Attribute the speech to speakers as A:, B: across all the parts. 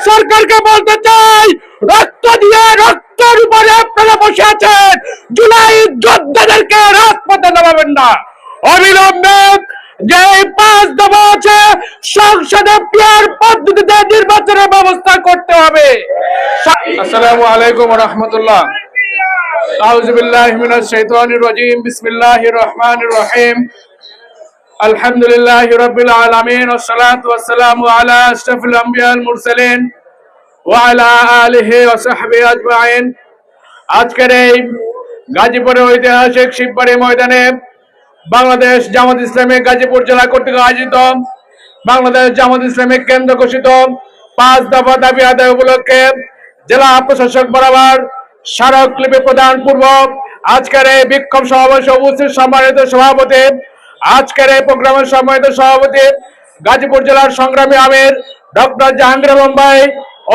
A: সরকারকে বলতে চাই, রক্ত দিয়ে রক্তের উপরে আপনারা বসে আছেন, জুলাই যোদ্ধাদেরকে রাজপথে নামাবেন না। অবিলম্বে যে 5 দফা আছে সংসদে পিয়ার পদ্ধতিতে নির্বাচনের ব্যবস্থা করতে হবে। আসসালামু আলাইকুম ওয়া রাহমাতুল্লাহ। আউযু বিল্লাহি মিনাশ শাইতানির রাজীম। বিসমিল্লাহির রহমানির রহিম। আলহামদুলিল্লাহি রাব্বিল আলামিন ওয়াস সালাতু ওয়াস সালামু আলা আশরাফিল আমবিয়া ওয়াল মুরসালিন ওয়া আলা আলিহি ওয়া সাহবিহি আজমাইন। আজকের এই গাজীপুরের ঐতিহাসিক শিববাড়ি ময়দানে বাংলাদেশ জামাত ইসলামী গাজীপুর জেলা কর্তৃক আয়োজিত বাংলাদেশ জামাত ইসলামী কেন্দ্র ঘোষিত 5 দফা দাবি আদায় উপলক্ষে জেলা প্রশাসক বরাবর স্মারকলিপি প্রদান পূর্বক আজকের এই বিক্ষোভ সমাবেশে উপস্থিত সম্মানিত সভাপতি, আজকের এই প্রোগ্রামের সম্মানিত সভাপতি গাজীপুর জেলার সংগ্রামী আমির ডক্টর জাহাঙ্গীর আলম ভাই,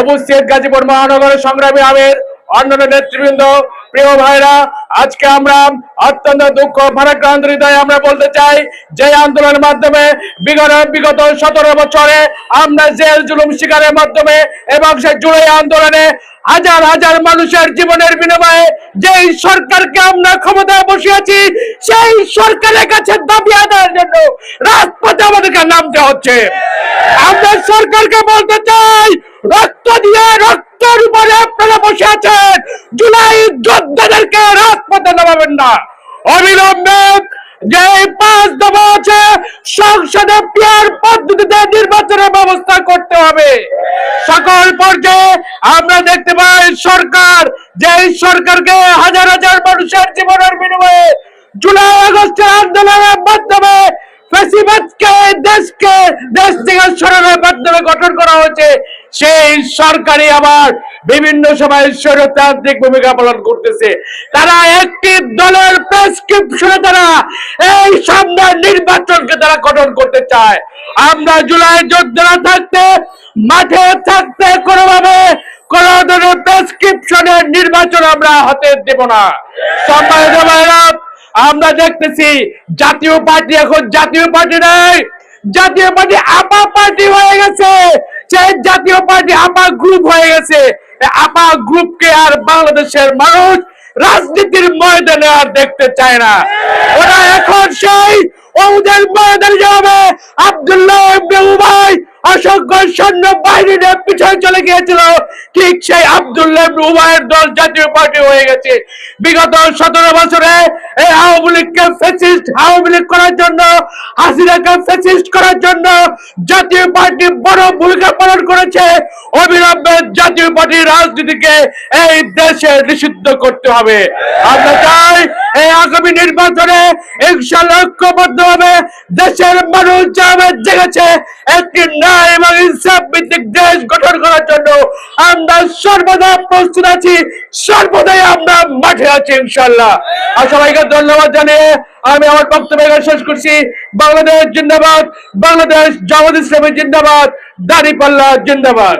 A: উপস্থিত গাজীপুর মহানগরের সংগ্রামী আমির, অন্যান্য নেতৃবৃন্দ, প্রিয় ভাইরা, আজকে আমরা অত্যন্ত দুঃখ ভারাক্রান্ত হৃদয়ে আমরা বলতে চাই যে আন্দোলনের মাধ্যমে বিগত 17 বছরে আমরা জেল জুলুম শিকারের মাধ্যমে এবং সেই জুলাই আন্দোলনে হাজার হাজার মানুষের জীবনের বিনিময়ে যেই সরকারকে আমরা ক্ষমতায় বসিয়েছি, সেই সরকারের কাছে দাবি আদায়ের জন্য রাজপথে আমাদেরকে নামতে হচ্ছে। আমরা সরকারকে বলতে চাই, রক্ত দিয়ে রক্তের উপরে আপনারা বসে আছেন, জুলাই যোদ্ধাদেরকে রাজপথে নামাবেন না। অবিলম্বে যে 5 দফা আছে সংসদে পিয়ার পদ্ধতিতে নির্বাচনের ব্যবস্থা করতে হবে। সকল পর্যায়ে আমরা দেখতে পাই সরকার, যে সরকারকে হাজার হাজার মানুষের জীবনের বিনিময়ে জুলাই আগস্টের আন্দোলনের মাধ্যমে ফ্যাসিবাদকে দেশ থেকে সরানোর মাধ্যমে গঠন করা হয়েছে, সেই সরকারই আবার বিভিন্ন সময় স্বৈরতান্ত্রিক ভূমিকা পালন করতেছে। তারা একটি দলের প্রেসক্রিপশনে তারা এই সামনের নির্বাচনকে তারা গঠন করতে চায়। আমরা জুলাই যোদ্ধারা থাকতে, মাঠে থাকতে কোনোভাবে কোন ধরনের প্রেসক্রিপশনের নির্বাচন আমরা হাতে দেব না। সম্মানিত ভাইরা, আমরা দেখতেছি জাতীয় পার্টি এখন জাতীয় পার্টি নাই, জাতীয় পার্টি আপা পার্টি হয়ে গেছে। সেই জাতীয় পার্টি আপা গ্রুপ হয়ে গেছে। আপা গ্রুপকে আর বাংলাদেশের মানুষ রাজনীতির ময়দানে আর দেখতে চায় না। ওরা এখন সেই ওদের ময়দানে যাবে। আব্দুল্লাহ ইবনে উবাই অসংখ্য সৈন্য বাহিনী নিয়ে পিছনে চলে গিয়েছিল, ঠিক সেই আব্দুল্লাহ ইবনে উবাইয়ের দল জাতীয় পার্টি হয়ে গেছে। বিগত 17 বছরে এই আওয়ামী লীগকে ফ্যাসিস্ট আওয়ামী লীগ করার জন্য, হাসিনাকে ফ্যাসিস্ট করার জন্য জাতীয় পার্টি বড় ভূমিকা পালন করেছে। অবিলম্বে জাতীয় পার্টির রাজনীতিকে এই দেশে নিষিদ্ধ করতে হবে। আমরা চাই এই আগামী নির্বাচনে ইনশাআল্লাহ ঐক্যবদ্ধভাবে দেশের মানুষ যাবে জেগেছে একটি ন্যায় এবং ইনসাফ ভিত্তিক দেশ গঠন করার জন্য আমরা সর্বদা প্রস্তুত আছি, সর্বদাই আমরা মাঠে আছি ইনশাআল্লাহ। আর সবাইকে ধন্যবাদ জানিয়ে আমি আমার বক্তব্য শেষ করছি। বাংলাদেশ জিন্দাবাদ, বাংলাদেশ জামাত ইসলামী জিন্দাবাদ, দাঁড়িপাল্লা জিন্দাবাদ।